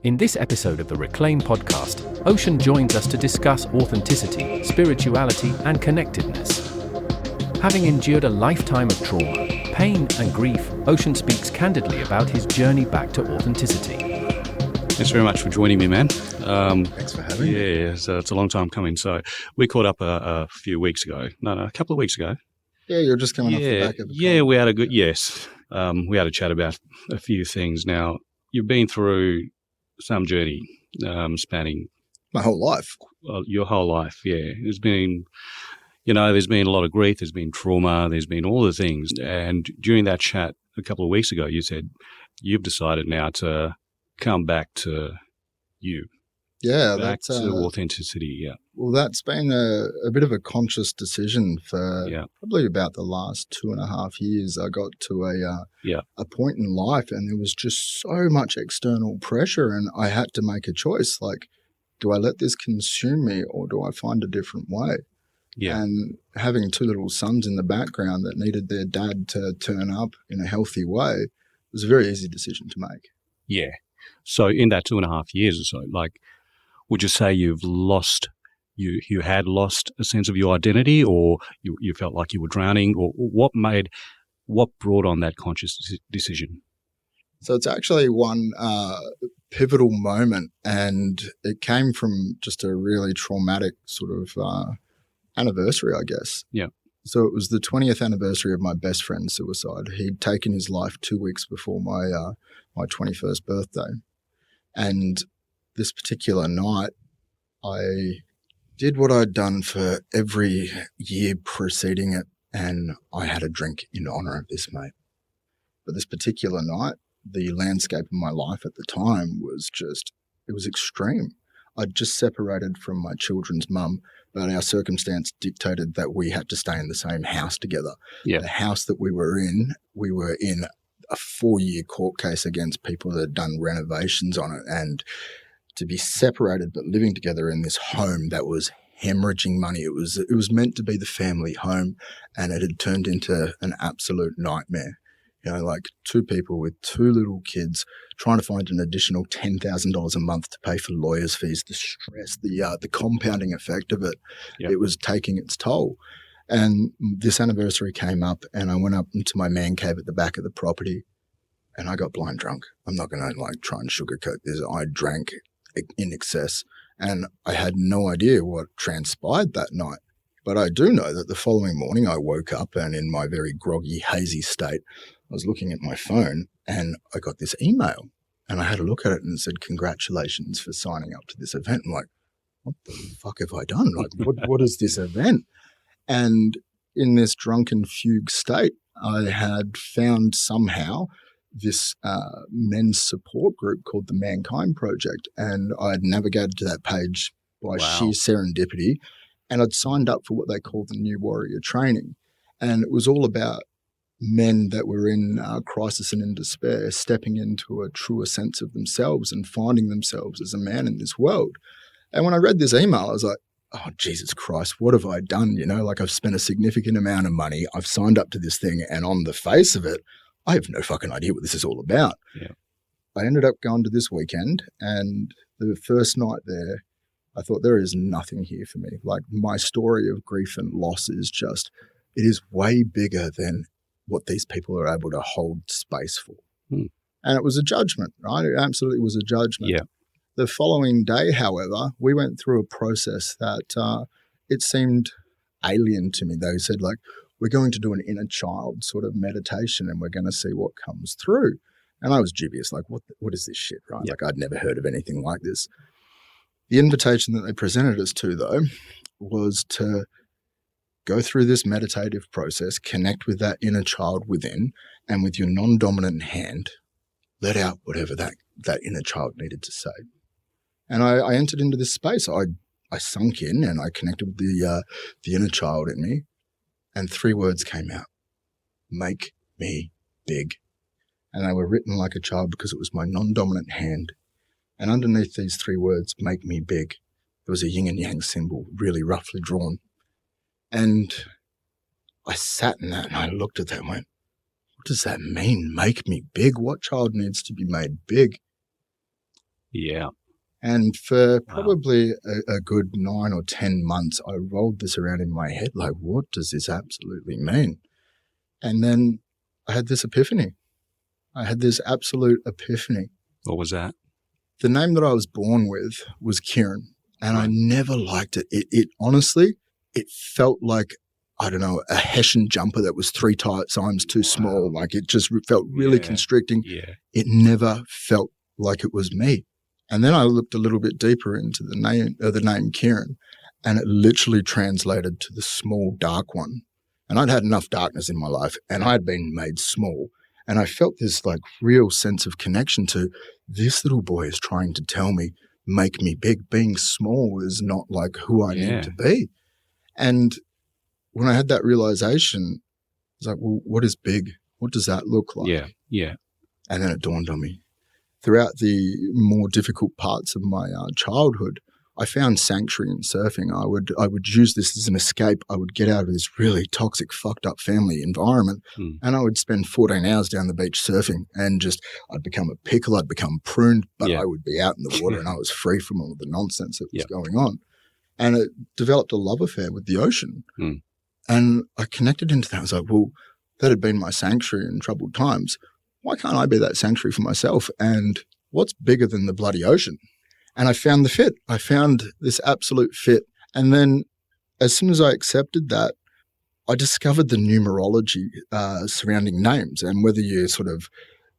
In this episode of the Reclaim podcast, Ocean joins us to discuss authenticity, spirituality, and connectedness. Having endured a lifetime of trauma, pain, and grief, Ocean speaks candidly about his journey back to authenticity. Thanks very much for joining me, man. Thanks for having me. Yeah, so it's a long time coming. So we caught up a few weeks ago. No, a couple of weeks ago. Yeah, you're just coming off the back of Yeah, we had a good, yes. We had a chat about a few things. Now, you've been through some journey spanning my whole life. Your whole life, yeah. There's been a lot of grief, there's been trauma, there's been all the things. And during that chat a couple of weeks ago, you said you've decided now to come back to you. Yeah, back to authenticity, yeah. Well, that's been a bit of a conscious decision for probably about the last 2.5 years. I got to a point in life and there was just so much external pressure and I had to make a choice. Like, do I let this consume me or do I find a different way? Yeah. And having 2 little sons in the background that needed their dad to turn up in a healthy way was a very easy decision to make. Yeah. So in that 2.5 years or so, like, would you say you've lost, you had lost a sense of your identity, or you felt like you were drowning, or what brought on that conscious decision? So it's actually one pivotal moment, and it came from just a really traumatic sort of anniversary, I guess. Yeah. So it was the 20th anniversary of my best friend's suicide. He'd taken his life 2 weeks before my 21st birthday. And this particular night, I did what I'd done for every year preceding it, and I had a drink in honor of this mate. But this particular night, the landscape of my life at the time was it was extreme. I'd just separated from my children's mum, but our circumstance dictated that we had to stay in the same house together. Yeah. The house that we were in a 4-year court case against people that had done renovations on it, and to be separated but living together in this home that was hemorrhaging money. It was meant to be the family home, and it had turned into an absolute nightmare. You know, like 2 people with 2 little kids trying to find an additional $10,000 a month to pay for lawyers' fees, the stress, the compounding effect of it. Yep. It was taking its toll. And this anniversary came up and I went up into my man cave at the back of the property and I got blind drunk. I'm not going to try and sugarcoat this. I drank in excess and I had no idea what transpired that night. But I do know that the following morning I woke up and in my very groggy, hazy state, I was looking at my phone and I got this email and I had a look at it and it said, "Congratulations for signing up to this event." I'm like, what the fuck have I done? Like, what is this event? And in this drunken fugue state, I had found somehow this men's support group called the Mankind Project. And I'd navigated to that page by sheer serendipity. And I'd signed up for what they call the New Warrior Training. And it was all about men that were in crisis and in despair, stepping into a truer sense of themselves and finding themselves as a man in this world. And when I read this email, I was like, oh, Jesus Christ, what have I done? You know, like I've spent a significant amount of money. I've signed up to this thing. And on the face of it, I have no fucking idea what this is all about. Yeah. I ended up going to this weekend and the first night there, I thought there is nothing here for me. Like my story of grief and loss is it is way bigger than what these people are able to hold space for. And it was a judgment, right? It absolutely was a judgment. Yeah. The following day, however, we went through a process that it seemed alien to me. They said, like, we're going to do an inner child sort of meditation and we're going to see what comes through. And I was dubious, like, what is this shit, right? Yeah. Like, I'd never heard of anything like this. The invitation that they presented us to, though, was to go through this meditative process, connect with that inner child within, and with your non-dominant hand, let out whatever that inner child needed to say. And I entered into this space. I sunk in and I connected with the inner child in me, and 3 words came out: make me big. And they were written like a child because it was my non-dominant hand. And underneath these 3 words, make me big, there was a yin and yang symbol, really roughly drawn. And I sat in that and I looked at that and went, what does that mean? Make me big? What child needs to be made big? Yeah. And for Wow. probably a good 9 or 10 months, I rolled this around in my head like, what does this absolutely mean? And then I had this epiphany. I had this absolute epiphany. What was that? The name that I was born with was Kieran, and I Right. never liked it. It honestly, it felt like, I don't know, a Hessian jumper that was 3 times too small. Like it just felt really constricting. Yeah. It never felt like it was me. And then I looked a little bit deeper into the name Kieran, and it literally translated to the small dark one. And I'd had enough darkness in my life, and I'd been made small. And I felt this like real sense of connection to this little boy is trying to tell me, make me big. Being small is not like who I need to be. And when I had that realization, I was like, well, what is big? What does that look like? Yeah. And then it dawned on me. Throughout the more difficult parts of my childhood, I found sanctuary in surfing. I would use this as an escape. I would get out of this really toxic, fucked up family environment, and I would spend 14 hours down the beach surfing, and I'd become a pickle, I'd become pruned, but I would be out in the water and I was free from all of the nonsense that was going on. And it developed a love affair with the ocean. And I connected into that. I was like, well, that had been my sanctuary in troubled times. Why can't I be that sanctuary for myself? And what's bigger than the bloody ocean? And I found the fit. I found this absolute fit. And then as soon as I accepted that, I discovered the numerology surrounding names, and whether you sort of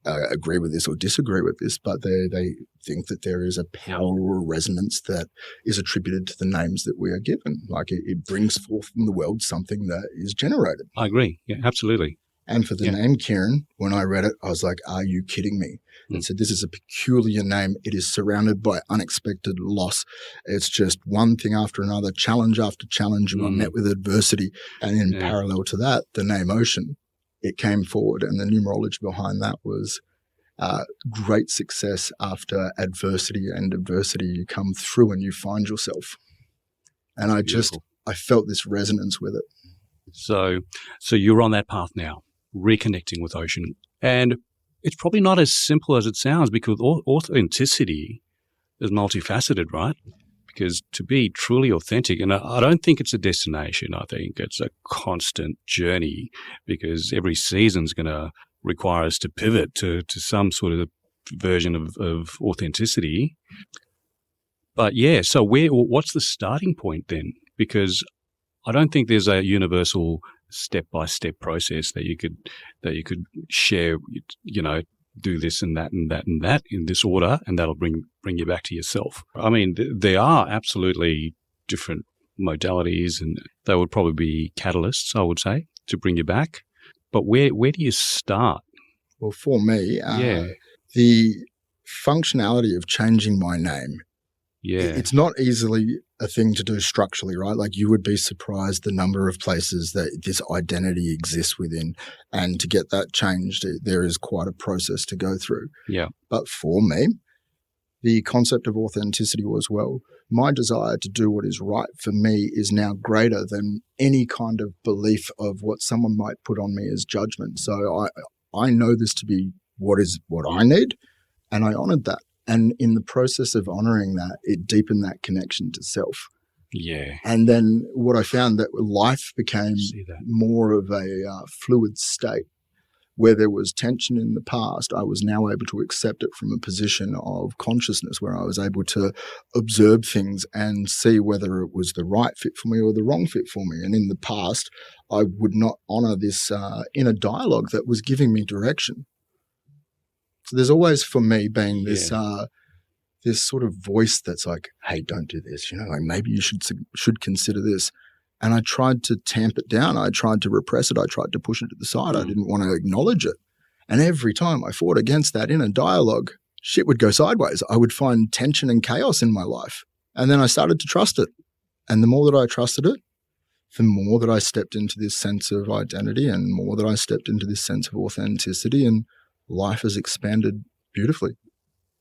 agree with this or disagree with this, but they think that there is a power or resonance that is attributed to the names that we are given. Like it brings forth in the world something that is generated. I agree. Yeah, absolutely. And for the name Kieran, when I read it, I was like, are you kidding me? And said, this is a peculiar name. It is surrounded by unexpected loss. It's just one thing after another, challenge after challenge. You are met with adversity. And in parallel to that, the name Ocean, it came forward. And the numerology behind that was great success after adversity. And adversity, you come through and you find yourself. And I felt this resonance with it. So you're on that path now, reconnecting with ocean. And it's probably not as simple as it sounds, because authenticity is multifaceted, right? Because to be truly authentic, and I don't think it's a destination. I think it's a constant journey, because every season's going to require us to pivot to some sort of version of authenticity. But yeah, so what's the starting point then? Because I don't think there's a universal step-by-step process that you could share, do this and that and that and that in this order, and that'll bring you back to yourself. I mean, there are absolutely different modalities, and they would probably be catalysts, I would say, to bring you back. But where do you start? Well, for me, the functionality of changing my name, it's not easily a thing to do structurally, right? Like you would be surprised the number of places that this identity exists within. And to get that changed, there is quite a process to go through. Yeah. But for me, the concept of authenticity was, well, my desire to do what is right for me is now greater than any kind of belief of what someone might put on me as judgment. So I know this to be what I need, and I honored that. And in the process of honoring that, it deepened that connection to self. Yeah. And then what I found that life became more of a fluid state. Where there was tension in the past, I was now able to accept it from a position of consciousness, where I was able to observe things and see whether it was the right fit for me or the wrong fit for me. And in the past, I would not honor this inner dialogue that was giving me direction. So there's always, for me, been this this sort of voice that's like, hey, don't do this. Like maybe you should consider this. And I tried to tamp it down. I tried to repress it. I tried to push it to the side. I didn't want to acknowledge it. And every time I fought against that inner dialogue, shit would go sideways. I would find tension and chaos in my life. And then I started to trust it. And the more that I trusted it, the more that I stepped into this sense of identity, and more that I stepped into this sense of authenticity, and life has expanded beautifully.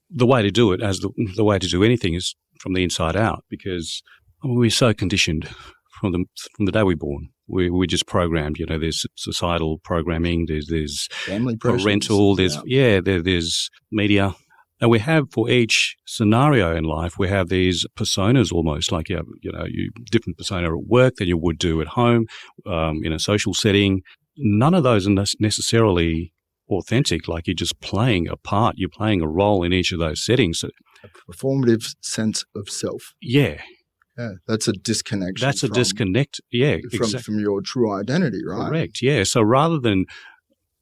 The way to do it, as the way to do anything, is from the inside out, because we're so conditioned from the day we're born. We're just programmed. There's societal programming. There's family pressures, parental. There's media. And we have, for each scenario in life, we have these personas almost, like you different persona at work than you would do at home, in a social setting. None of those are necessarily authentic. Like, you're just playing a part. You're playing a role in each of those settings. A performative sense of self. Yeah. Yeah, that's a disconnection. That's a disconnect. Yeah, from your true identity, right? Correct. Yeah. So rather than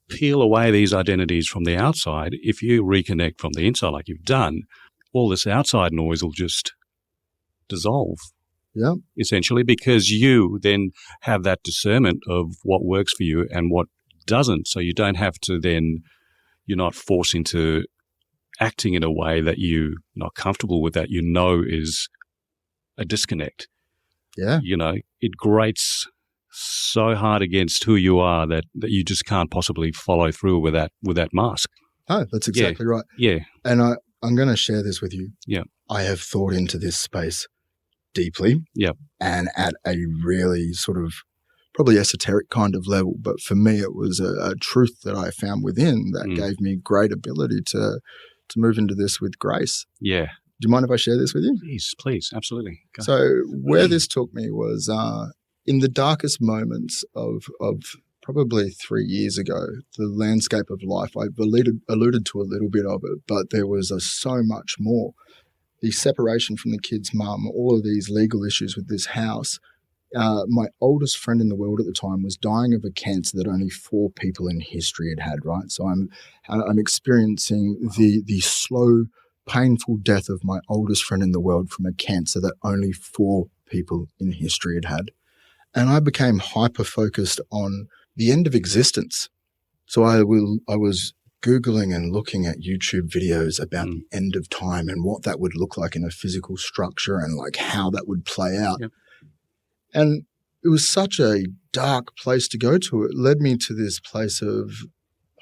peel away these identities from the outside, if you reconnect from the inside like you've done, all this outside noise will just dissolve. Yeah. Essentially, because you then have that discernment of what works for you and what doesn't. So you don't have to then, you're not forced into acting in a way that you're not comfortable with, that is a disconnect. Yeah. It grates so hard against who you are that you just can't possibly follow through with that mask. Oh, that's exactly right. Yeah. And I'm going to share this with you. Yeah. I have thought into this space deeply. Yeah. And at a really sort of probably esoteric kind of level. But for me, it was a truth that I found within that gave me great ability to move into this with grace. Yeah. Do you mind if I share this with you? Please. Absolutely. Go. So where this took me was in the darkest moments of probably 3 years ago, the landscape of life, I've alluded to a little bit of it, but there was so much more. The separation from the kid's mum, all of these legal issues with this house. My oldest friend in the world at the time was dying of a cancer that only 4 people in history had, right? So I'm experiencing the slow, painful death of my oldest friend in the world from a cancer that only 4 people in history had. And I became hyper-focused on the end of existence. So I was Googling and looking at YouTube videos about the end of time and what that would look like in a physical structure and like how that would play out. Yep. And it was such a dark place to go to. It led me to this place of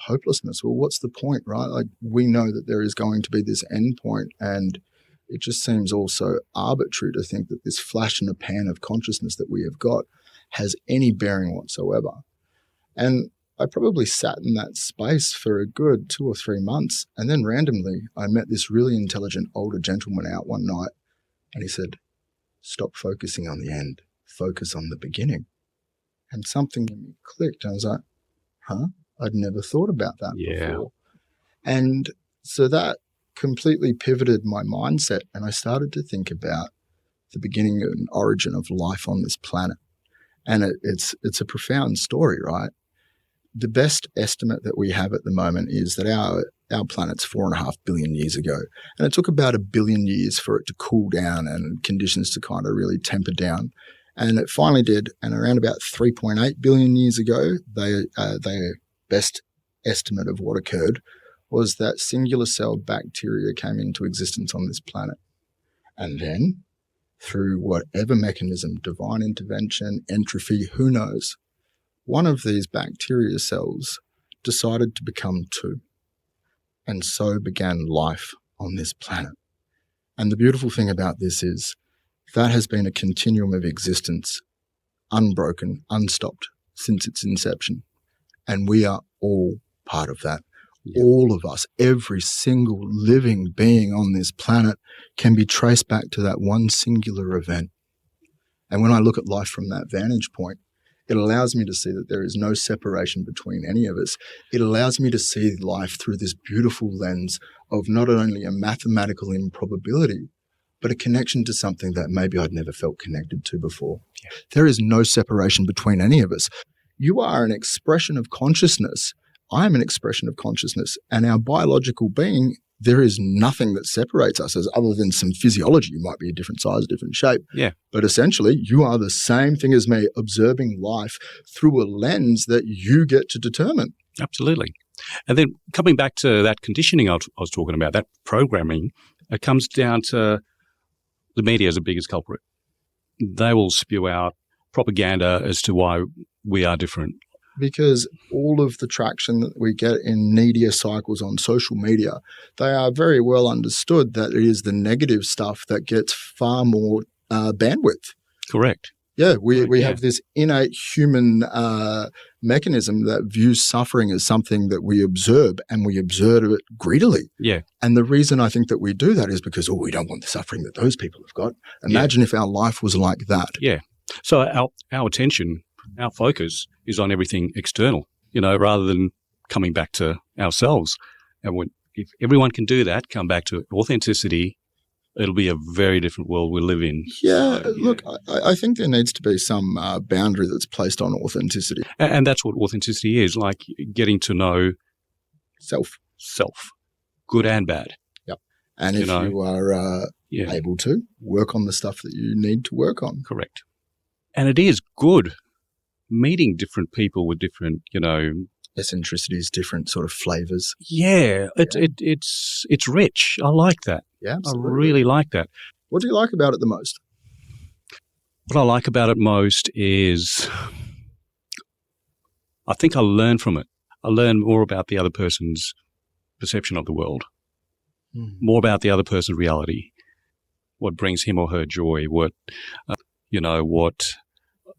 hopelessness. Well, what's the point, right? Like, we know that there is going to be this end point, and it just seems also arbitrary to think that this flash in a pan of consciousness that we have got has any bearing whatsoever. And I probably sat in that space for a good 2 or 3 months, and then randomly I met this really intelligent older gentleman out one night, and he said, "Stop focusing on the end, focus on the beginning." And something in me clicked. I was like, huh? I'd never thought about that before. And so that completely pivoted my mindset, and I started to think about the beginning and origin of life on this planet. And it's a profound story, right? The best estimate that we have at the moment is that our planet's 4.5 billion years ago. And it took about 1 billion years for it to cool down and conditions to kind of really temper down. And it finally did. And around about 3.8 billion years ago, their best estimate of what occurred was that singular cell bacteria came into existence on this planet. And then, through whatever mechanism, divine intervention, entropy, who knows, one of these bacteria cells decided to become 2. And so began life on this planet. And the beautiful thing about this is that has been a continuum of existence, unbroken, unstopped, since its inception. And we are all part of that. Yep. All of us, every single living being on this planet can be traced back to that one singular event. And when I look at life from that vantage point, it allows me to see that there is no separation between any of us. It allows me to see life through this beautiful lens of not only a mathematical improbability, but a connection to something that maybe I'd never felt connected to before. Yeah. There is no separation between any of us. You are an expression of consciousness. I am an expression of consciousness. And our biological being, there is nothing that separates us as other than some physiology. You might be a different size, different shape. Yeah. But essentially, you are the same thing as me, observing life through a lens that you get to determine. Absolutely. And then coming back to that conditioning I was talking about, that programming, it comes down to the media as the biggest culprit. They will spew out propaganda as to why we are different. Because all of the traction that we get in media cycles on social media, they are very well understood that it is the negative stuff that gets far more bandwidth. Correct. Yeah, we Yeah. have this innate human mechanism that views suffering as something that we observe, and we observe it greedily. Yeah. And the reason I think that we do that is because, we don't want the suffering that those people have got. Imagine if our life was like that. Yeah. So our attention, our focus is on everything external, rather than coming back to ourselves. And if everyone can do that, come back to authenticity, it'll be a very different world we live in. Yeah, look, I think there needs to be some boundary that's placed on authenticity. And that's what authenticity is, like getting to know Self, good and bad. Yep. And if you are able to, work on the stuff that you need to work on. Correct. And it is good meeting different people with different, eccentricities, different sort of flavors. Yeah, it's rich. I like that. Yeah, absolutely. I really like that. What do you like about it the most? What I like about it most is I think I learn from it. I learn more about the other person's perception of the world, more about the other person's reality, what brings him or her joy, what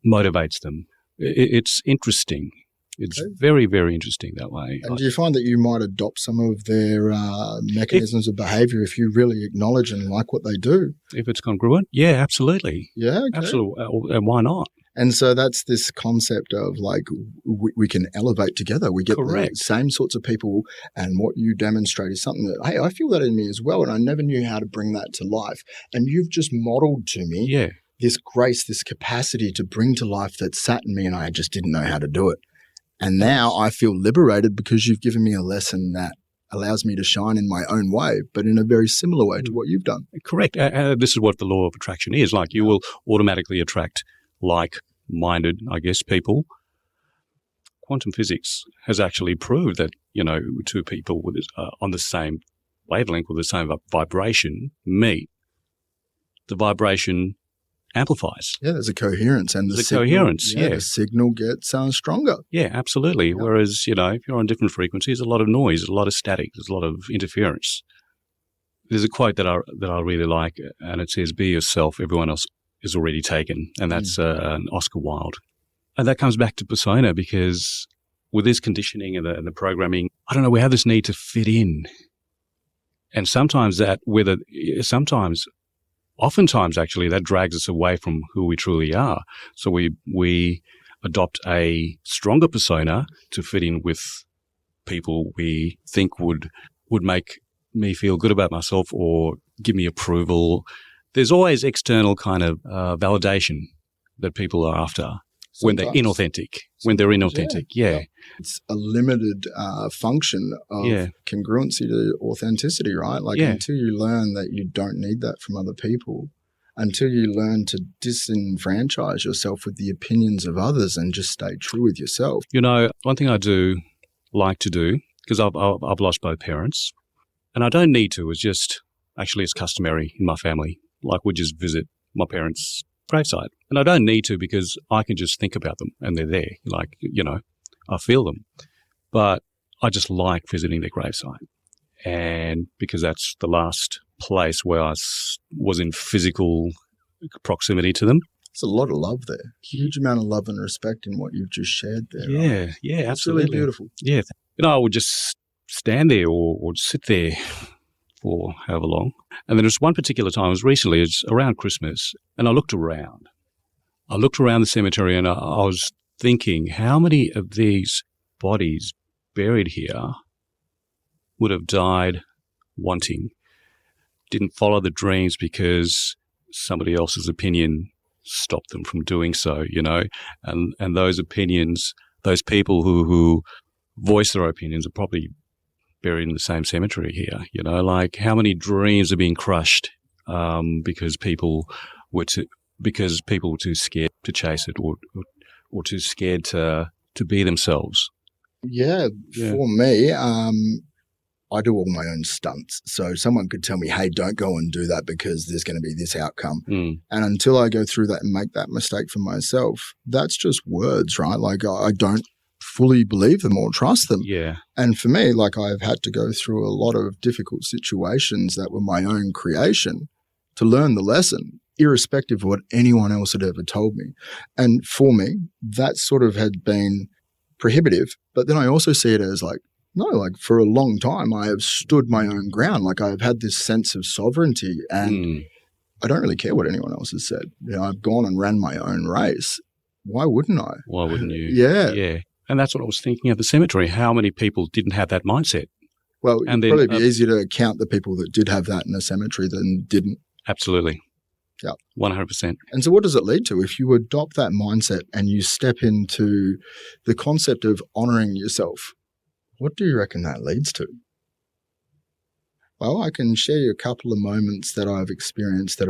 motivates them. It's interesting. It's very, very interesting that way. And do you find that you might adopt some of their mechanisms of behavior if you really acknowledge and like what they do? If it's congruent? Yeah, absolutely. Yeah, okay. Absolutely. And why not? And so that's this concept of like we can elevate together. We get the same sorts of people, and what you demonstrate is something that, hey, I feel that in me as well, and I never knew how to bring that to life. And you've just modeled to me this grace, this capacity to bring to life that sat in me, and I just didn't know how to do it. And now I feel liberated because you've given me a lesson that allows me to shine in my own way, but in a very similar way to what you've done. Correct. This is what the law of attraction is. Like, you will automatically attract like-minded, I guess, people. Quantum physics has actually proved that, two people with on the same wavelength with the same vibration meet. The vibration amplifies. Yeah, there's a coherence. And the signal gets stronger. Yeah, absolutely. Yeah. Whereas, if you're on different frequencies, a lot of noise, a lot of static, there's a lot of interference. There's a quote that I really like, and it says, "Be yourself, everyone else is already taken." And that's an Oscar Wilde. And that comes back to persona, because with this conditioning and the programming, I don't know, we have this need to fit in. And oftentimes actually, that drags us away from who we truly are. So we adopt a stronger persona to fit in with people we think would make me feel good about myself or give me approval. There's always external kind of validation that people are after when they're inauthentic. Yeah. It's a limited function of congruency to authenticity, right? Like until you learn that you don't need that from other people, until you learn to disenfranchise yourself with the opinions of others and just stay true with yourself. One thing I do like to do, because I've lost both parents, and I don't need to, it's customary in my family. Like, we just visit my parents' gravesite. And I don't need to, because I can just think about them and they're there. Like, I feel them. But I just like visiting their gravesite. And because that's the last place where I was in physical proximity to them. There's a lot of love there. Huge amount of love and respect in what you've just shared there. Yeah, right? Yeah, it's absolutely. Really beautiful. Yeah. I would just stand there or sit there for however long. And then there's one particular time, it was around Christmas, and I looked around. The cemetery, and I was thinking, how many of these bodies buried here would have died wanting, didn't follow the dreams because somebody else's opinion stopped them from doing so, and those opinions, those people who voice their opinions are probably buried in the same cemetery here, like how many dreams are being crushed because people were too scared to chase it or too scared to be themselves. Yeah. For me, I do all my own stunts. So someone could tell me, hey, don't go and do that because there's going to be this outcome. And until I go through that and make that mistake for myself, that's just words, right? Like, I don't fully believe them or trust them. Yeah. And for me, like, I've had to go through a lot of difficult situations that were my own creation to learn the lesson. irrespective of what anyone else had ever told me. And for me, that sort of had been prohibitive. But then I also see it as like, no, like for a long time, I have stood my own ground. Like I've had this sense of sovereignty and I don't really care what anyone else has said. You know, I've gone and ran my own race. Why wouldn't I? Why wouldn't you? Yeah. Yeah. And that's what I was thinking at the cemetery. How many people didn't have that mindset? Well, And it'd then, probably be easier to count the people that did have that in a cemetery than didn't. Absolutely. Yeah. 100%. And so what does it lead to? If you adopt that mindset and you step into the concept of honoring yourself, what do you reckon that leads to? Well, I can share you a couple of moments that I've experienced that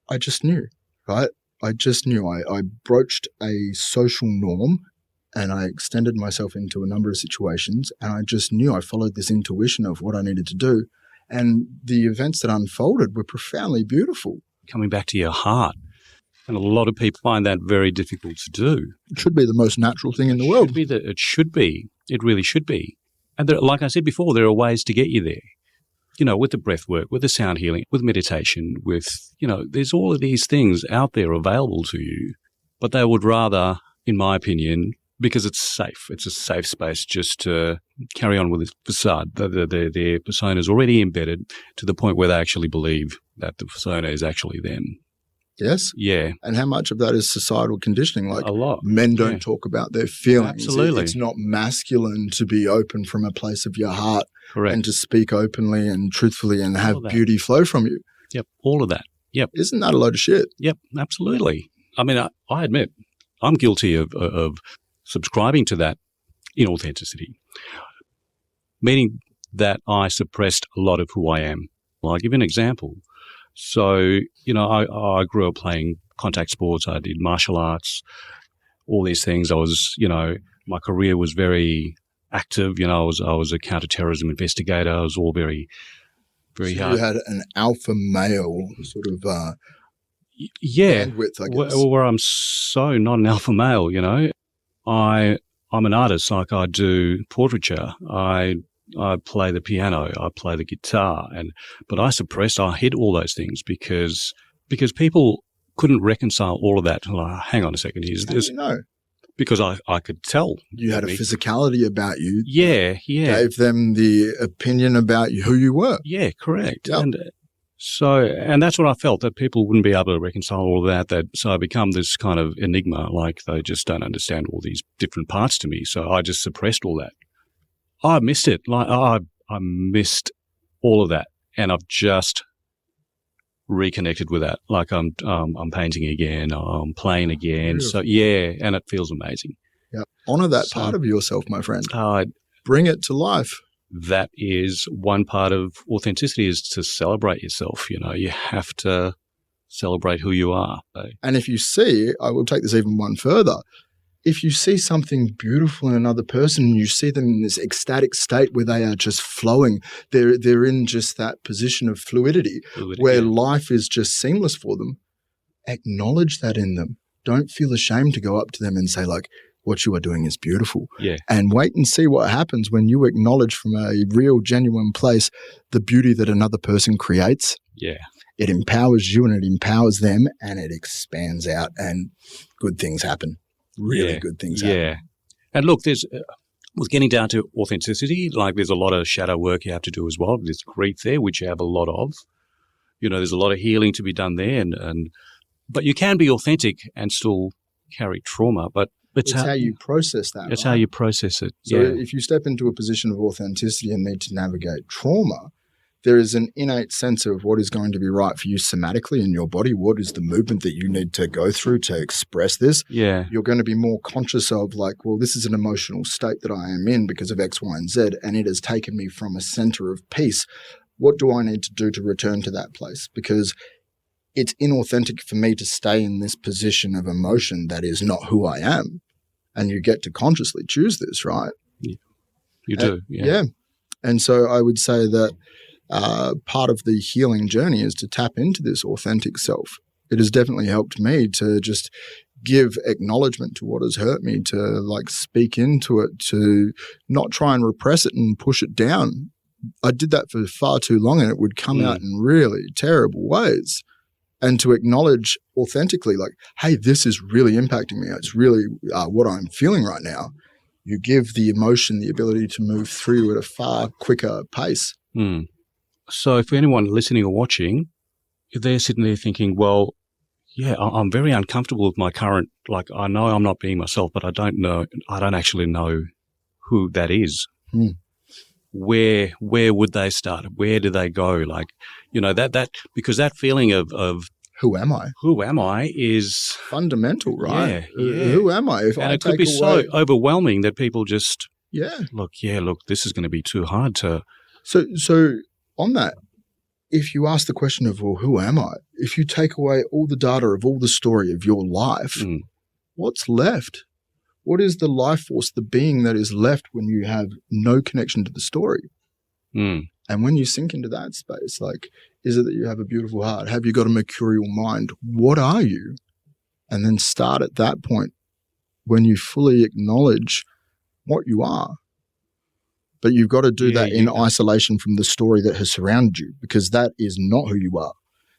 I just knew, right? I just knew. I broached a social norm and I extended myself into a number of situations and I just knew I followed this intuition of what I needed to do. And the events that unfolded were profoundly beautiful. Coming back to your heart. And a lot of people find that very difficult to do. It should be the most natural thing in the world. It should be. It really should be. And there, like I said before, there are ways to get you there. You know, with the breath work, with the sound healing, with meditation, with, you know, there's all of these things out there available to you. But they would rather, in my opinion, because it's safe. It's a safe space just to carry on with this facade. Their persona is already embedded to the point where they actually believe that the persona is actually them. Yes. Yeah. And how much of that is societal conditioning? Like a lot. Men don't talk about their feelings. Absolutely. It's not masculine to be open from a place of your heart. Correct. And to speak openly and truthfully and have beauty flow from you. Yep. All of that. Yep. Isn't that a load of shit? Yep. Absolutely. I mean, I admit I'm guilty of subscribing to that inauthenticity, meaning that I suppressed a lot of who I am. Well, I'll give you an example. So, you know, I grew up playing contact sports. I did martial arts, all these things. I was, you know, my career was very active. You know, I was a counterterrorism investigator. I was all very, very so hard. You had an alpha male sort of bandwidth, I guess. Where I'm so not an alpha male, you know. I'm an artist. Like I do portraiture. I play the piano. I play the guitar. But I hid all those things because people couldn't reconcile all of that. Like, hang on a second. How do you know? Because I could tell. You had a physicality about you. Yeah. Gave them the opinion about you, who you were. Yeah, correct. Yep. And that's what I felt, that people wouldn't be able to reconcile all of that. So I become this kind of enigma, like they just don't understand all these different parts to me. So I just suppressed all that. I missed it. Like I missed all of that, and I've just reconnected with that. Like I'm painting again, I'm playing again. Beautiful. So yeah, and it feels amazing. Yeah, honor that part of yourself, my friend. Bring it to life. That is one part of authenticity, is to celebrate yourself. You know, you have to celebrate who you are. And if you see, I will take this even one further. If you see something beautiful in another person and you see them in this ecstatic state where they are just flowing, they're in just that position of fluidity where life is just seamless for them, acknowledge that in them. Don't feel ashamed to go up to them and say, like, what you are doing is beautiful. Yeah. And wait and see what happens when you acknowledge from a real, genuine place the beauty that another person creates. Yeah. It empowers you and it empowers them and it expands out and good things happen. Really good things happen. Yeah. And look, with getting down to authenticity, like there's a lot of shadow work you have to do as well. There's grief there, which you have a lot of. You know, there's a lot of healing to be done there. But you can be authentic and still carry trauma. But it's how you process that. It's right? how you process it. So if you step into a position of authenticity and need to navigate trauma, there is an innate sense of what is going to be right for you somatically in your body. What is the movement that you need to go through to express this? Yeah. You're going to be more conscious of like, well, this is an emotional state that I am in because of X, Y, and Z, and it has taken me from a center of peace. What do I need to do to return to that place? Because it's inauthentic for me to stay in this position of emotion that is not who I am. And you get to consciously choose this, right? Yeah. You do. Yeah. And so I would say that part of the healing journey is to tap into this authentic self. It has definitely helped me to just give acknowledgement to what has hurt me, to like speak into it, to not try and repress it and push it down. I did that for far too long and it would come out in really terrible ways. and to acknowledge authentically, like, hey, this is really impacting me. It's really what I'm feeling right now. You give the emotion the ability to move through at a far quicker pace. Mm. So for anyone listening or watching, if they're sitting there thinking, well, yeah, I'm very uncomfortable with my current, like, I know I'm not being myself, but I don't actually know who that is. Mm. Where would they start? Where do they go? Like, that because that feeling of Who am I? who am I is Fundamental, right? Yeah. Who am I? If and I it could take be away, so overwhelming that people just yeah. look, this is going to be too hard to. So on that, if you ask the question of, well, who am I? If you take away all the data of all the story of your life, what's left? What is the life force, the being that is left when you have no connection to the story? Mm. And when you sink into that space, like, is it that you have a beautiful heart? Have you got a mercurial mind? What are you? And then start at that point when you fully acknowledge what you are. But you've got to do that in isolation from the story that has surrounded you, because that is not who you are.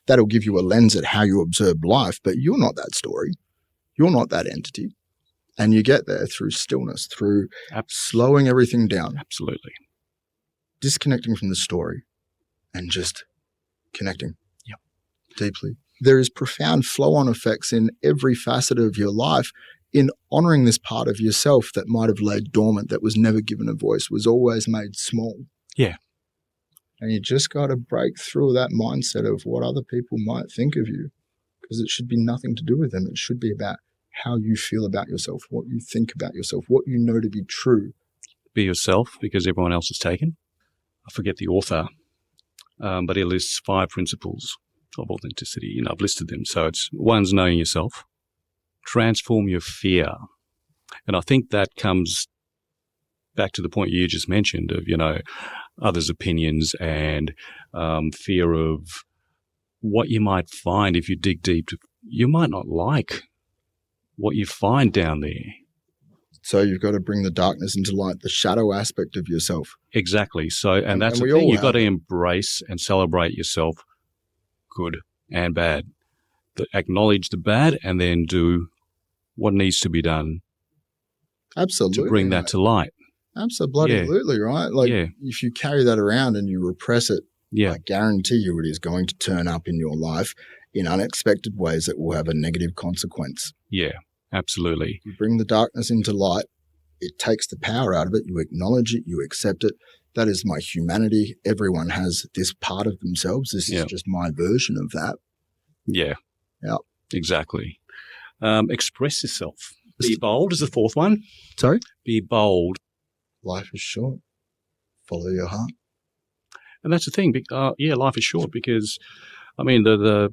That'll give you a lens at how you observe life, but you're not that story. You're not that entity. And you get there through stillness, through slowing everything down. Absolutely. Disconnecting from the story and just connecting Yep. deeply. There is profound flow-on effects in every facet of your life in honoring this part of yourself that might have laid dormant, that was never given a voice, was always made small. Yeah. And you just got to break through that mindset of what other people might think of you, because it should be nothing to do with them. It should be about how you feel about yourself, what you think about yourself, what you know to be true. Be yourself, because everyone else is taken. I forget the author, but he lists 5 principles of authenticity, I've listed them. So one's knowing yourself, transform your fear. And I think that comes back to the point you just mentioned of, others' opinions and fear of what you might find if you dig deep. You might not like what you find down there. So you've got to bring the darkness into light, the shadow aspect of yourself. Exactly. So, and that's the thing. You've got to embrace and celebrate yourself, good and bad. Acknowledge the bad and then do what needs to be done. Absolutely. To bring that to light. Absolutely, right? Like, if you carry that around and you repress it, I guarantee you it is going to turn up in your life in unexpected ways that will have a negative consequence. Yeah, absolutely. You bring the darkness into light, it takes the power out of it, you acknowledge it, you accept it. That is my humanity. Everyone has this part of themselves. This is just my version of that. Yeah. Yeah. Exactly. Express yourself. Be bold is the 4th one. Sorry? Be bold. Life is short. Follow your heart. And that's the thing. Life is short because, the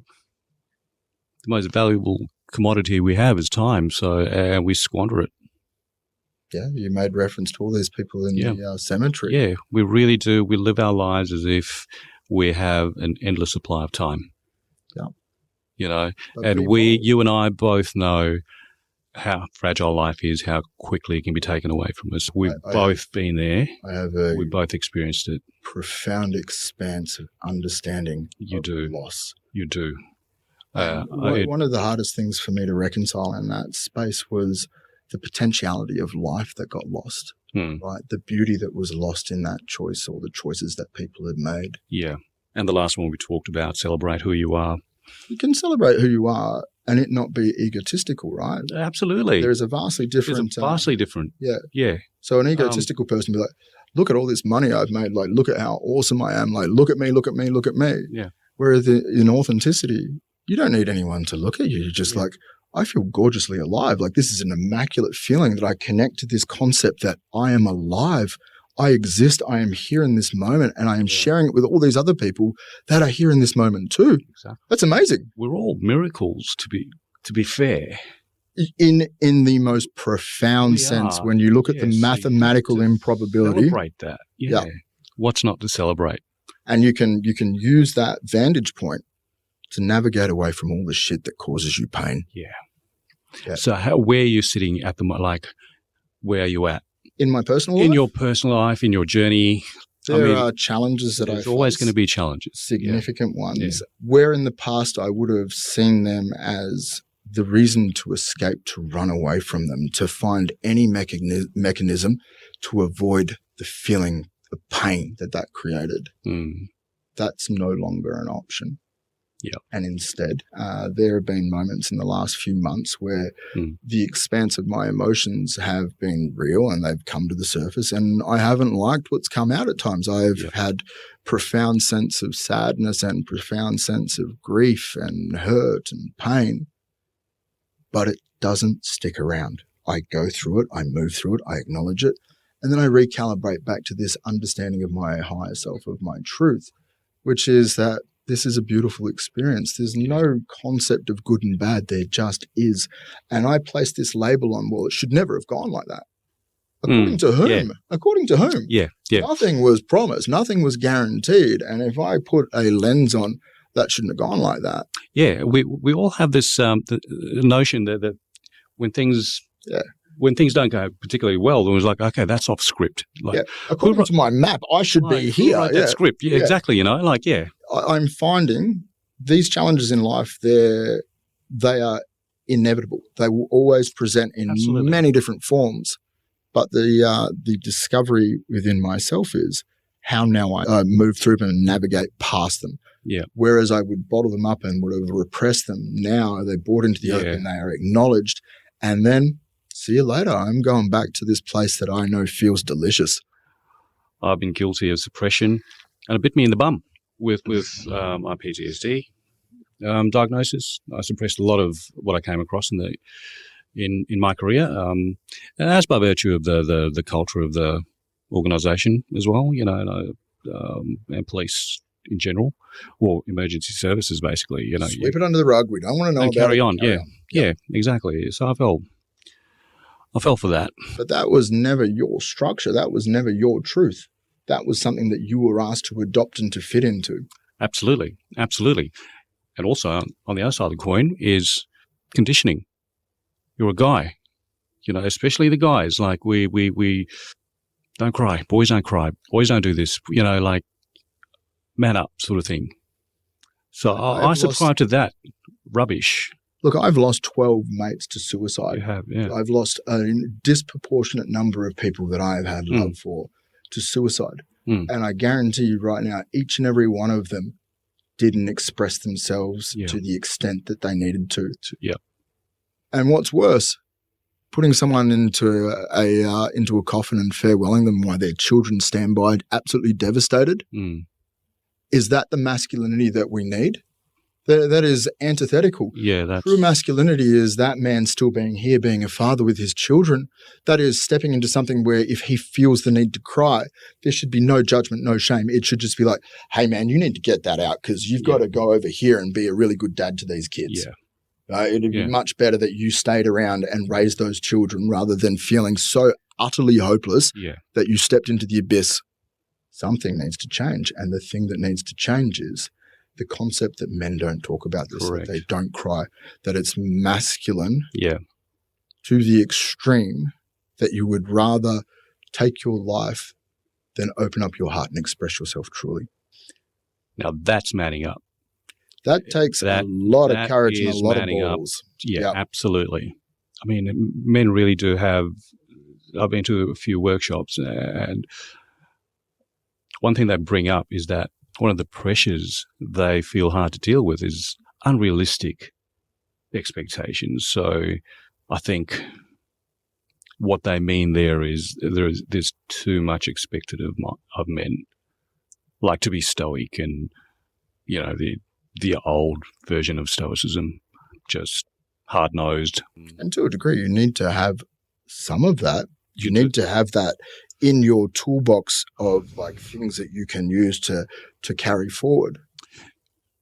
most valuable commodity we have is time. So we squander it. Yeah, you made reference to all these people in the cemetery. Yeah, we really do. We live our lives as if we have an endless supply of time. Yeah. And you and I both know how fragile life is, how quickly it can be taken away from us. We've both been there. We've both experienced it. Profound expanse of understanding of loss. You do. One of the hardest things for me to reconcile in that space was the potentiality of life that got lost, right? The beauty that was lost in that choice or the choices that people had made. Yeah. And the last one we talked about, celebrate who you are. You can celebrate who you are and it not be egotistical, right? Absolutely. There is a vastly different. Yeah. Yeah. So an egotistical person be like, look at all this money I've made. Like, look at how awesome I am. Like, look at me, look at me, look at me. Yeah. Whereas in authenticity, you don't need anyone to look at you. You're just like, I feel gorgeously alive. Like, this is an immaculate feeling that I connect to this concept that I am alive. I exist. I am here in this moment, and I am sharing it with all these other people that are here in this moment too. Exactly. That's amazing. We're all miracles, to be fair. In the most profound sense, when you look at the mathematical improbability. Celebrate that. Yeah. What's not to celebrate? And you can use that vantage point to navigate away from all the shit that causes you pain. Yeah. So where are you sitting at where are you at? In my personal life? In your personal life, in your journey. There are challenges that there's I always face, going to be challenges. significant ones, Yeah. where in the past I would have seen them as the reason to escape, to run away from them, to find any mechanism to avoid the feeling of pain that created. That's no longer an option. Yeah. And instead, there have been moments in the last few months where the expanse of my emotions have been real and they've come to the surface, and I haven't liked what's come out at times. I've had profound sense of sadness and profound sense of grief and hurt and pain, but it doesn't stick around. I go through it, I move through it, I acknowledge it, and then I recalibrate back to this understanding of my higher self, of my truth, which is that this is a beautiful experience. There's no concept of good and bad. There just is. And I place this label on, well, it should never have gone like that. According to whom? Yeah. According to whom? Yeah. Nothing was promised. Nothing was guaranteed. And if I put a lens on, that shouldn't have gone like that. Yeah. We all have this the notion that when things don't go particularly well, it was like, okay, that's off script. Like, according to my map, I should be here. Who wrote that script? Yeah, exactly. I'm finding these challenges in life, they are inevitable. They will always present in many different forms. But the discovery within myself is how now I move through them and navigate past them. Yeah. Whereas I would bottle them up and would have repressed them, now they're brought into the open, they are acknowledged, and then see you later. I'm going back to this place that I know feels delicious. I've been guilty of suppression, and it bit me in the bum with my PTSD diagnosis. I suppressed a lot of what I came across in my career, as by virtue of the culture of the organisation as well, and police in general, or emergency services, basically. Sweep it under the rug. We don't want to know about it. Carry on. Yeah, exactly. So I fell for that. But that was never your structure. That was never your truth. That was something that you were asked to adopt and to fit into. Absolutely. And also, on the other side of the coin is conditioning. You're a guy, especially the guys. Like we don't cry. Boys don't cry. Boys don't do this. Like man up sort of thing. So I subscribe to that rubbish. Look, I've lost 12 mates to suicide. You have, yeah. I've lost a disproportionate number of people that I have had love for to suicide. And I guarantee you right now, each and every one of them didn't express themselves to the extent that they needed to. Yeah. And what's worse, putting someone into a coffin and farewelling them while their children stand by absolutely devastated. Is that the masculinity that we need? That is antithetical. Yeah, True masculinity is that man still being here, being a father with his children. That is stepping into something where if he feels the need to cry, there should be no judgment, no shame. It should just be like, hey, man, you need to get that out because you've got to go over here and be a really good dad to these kids. Yeah. It'd be much better that you stayed around and raised those children rather than feeling so utterly hopeless that you stepped into the abyss. Something needs to change. And the thing that needs to change is the concept that men don't talk about this, that they don't cry, that it's masculine to the extreme that you would rather take your life than open up your heart and express yourself truly. Now that's manning up. That takes a lot of courage and a lot of balls. Yeah, absolutely. I mean, men really do have – I've been to a few workshops, and one thing they bring up is that one of the pressures they feel hard to deal with is unrealistic expectations. So I think what they mean there is there's too much expected of men, like to be stoic and, the old version of stoicism, just hard-nosed. And to a degree, you need to have some of that. You need to have that in your toolbox of like things that you can use to carry forward.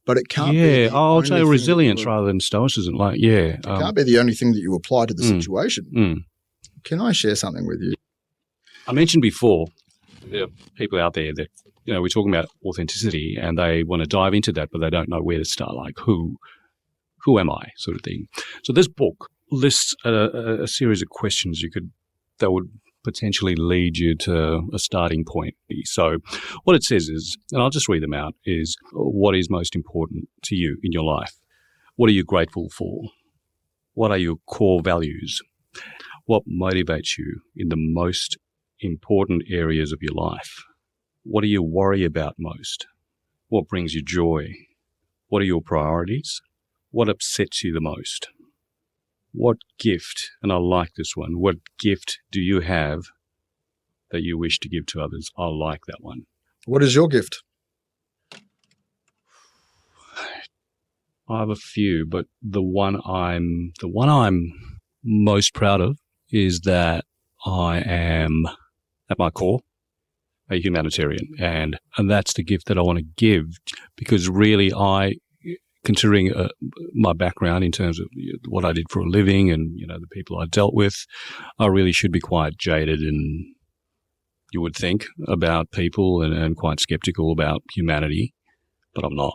But it can't be. Yeah, I'll say resilience rather than stoicism. It can't be the only thing that you apply to the situation. Can I share something with you? I mentioned before, there are people out there that, we're talking about authenticity and they want to dive into that, but they don't know where to start, like who am I sort of thing. So this book lists a series of questions that would potentially lead you to a starting point. So what it says is, and I'll just read them out, is what is most important to you in your life? What are you grateful for? What are your core values? What motivates you in the most important areas of your life? What do you worry about most? What brings you joy? What are your priorities? What upsets you the most? What gift, and I like this one, what gift do you have that you wish to give to others? I like that one. What is your gift? I have a few, but the one I'm most proud of is that I am, at my core, a humanitarian, and that's the gift that I want to give, because really considering my background in terms of what I did for a living and the people I dealt with, I really should be quite jaded and, you would think, about people and quite skeptical about humanity, but I'm not.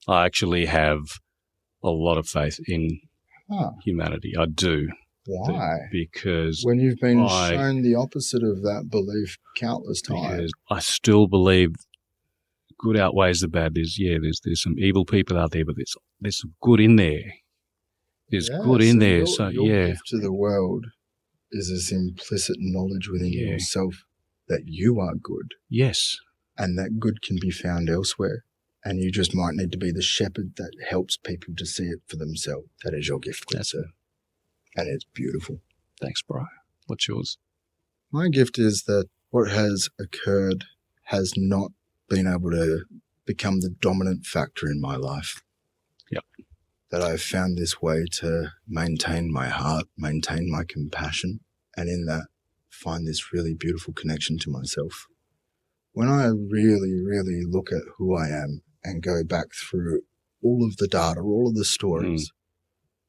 I actually have a lot of faith in humanity. I do. Why? Because when you've been shown the opposite of that belief countless times. I still believe good outweighs the bad. There's some evil people out there, but there's some good in there. There's good in there. Your gift to the world is this implicit knowledge within yourself that you are good. Yes. And that good can be found elsewhere. And you just might need to be the shepherd that helps people to see it for themselves. That is your gift, sir. And it's beautiful. Thanks, bro. What's yours? My gift is that what has occurred has not been able to become the dominant factor in my life. Yep. That I've found this way to maintain my heart, maintain my compassion, and in that find this really beautiful connection to myself. When I really, really look at who I am and go back through all of the data, all of the stories,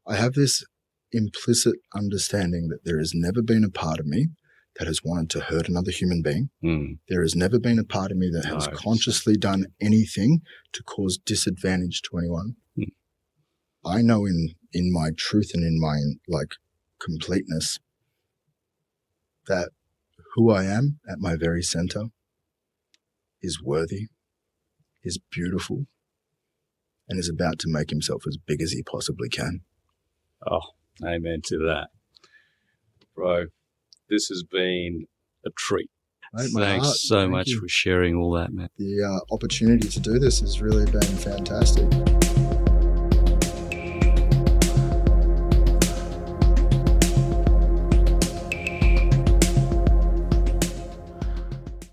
I have this implicit understanding that there has never been a part of me that has wanted to hurt another human being. There has never been a part of me that has consciously done anything to cause disadvantage to anyone. I know in my truth and in my completeness that who I am at my very center is worthy, is beautiful, and is about to make himself as big as he possibly can. Oh, amen to that. Bro, this has been a treat. Mate, Thanks so much for sharing all that, man. The opportunity to do this has really been fantastic.